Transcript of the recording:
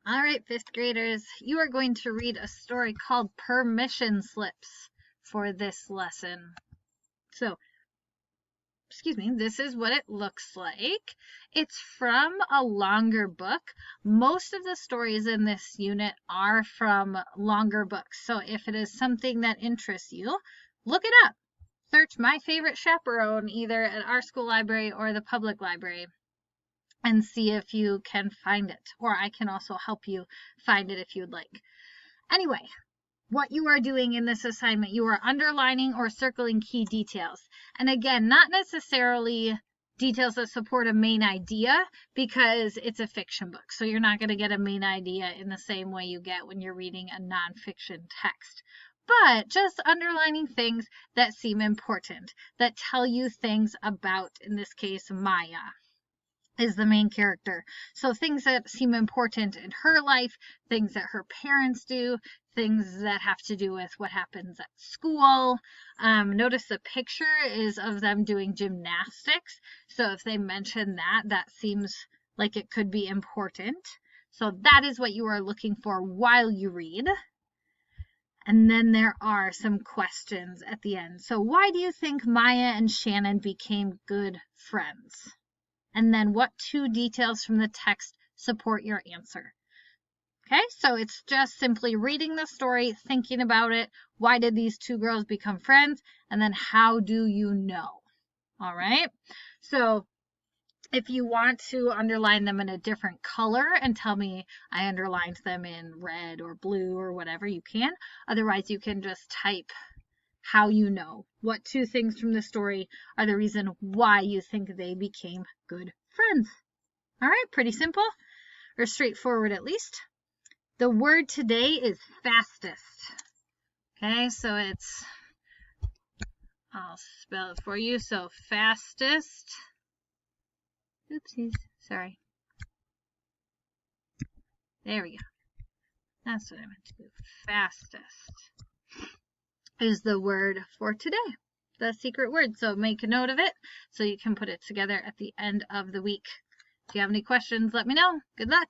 All right, fifth graders, you are going to read a story called Permission Slips for this lesson. So, this is what it looks like. It's from a longer book. Most of the stories in this unit are from longer books. So if it is something that interests you, look it up. Search My Favorite Chaperone either at our school library or the public library and see if you can find it. Or I can also help you find it if you'd like. Anyway, what you are doing in this assignment, you are underlining or circling key details. And again, not necessarily details that support a main idea because it's a fiction book. So you're not going to get a main idea in the same way you get when you're reading a nonfiction text. But just underlining things that seem important, that tell you things about, in this case, Maya is the main character. So things that seem important in her life, things that her parents do, things that have to do with what happens at school. Notice the picture is of them doing gymnastics. So if they mention that, that seems like it could be important. So that is what you are looking for while you read. And then there are some questions at the end. So why do you think Maya and Shannon became good friends? And then what two details from the text support your answer? Okay, so it's just simply reading the story, thinking about it. Why did these two girls become friends? And then how do you know? All right, so if you want to underline them in a different color and tell me I underlined them in red or blue or whatever, you can. Otherwise, you can just type how you know. What two things from the story are the reason why you think they became good friends? All right, pretty simple, or straightforward at least. The word today is fastest. Okay, so I'll spell it for you. So fastest. Oopsies, sorry. There we go. That's what I meant to do. Fastest is the word for today, the secret word. So make a note of it so you can put it together at the end of the week. If you have any questions, let me know. Good luck.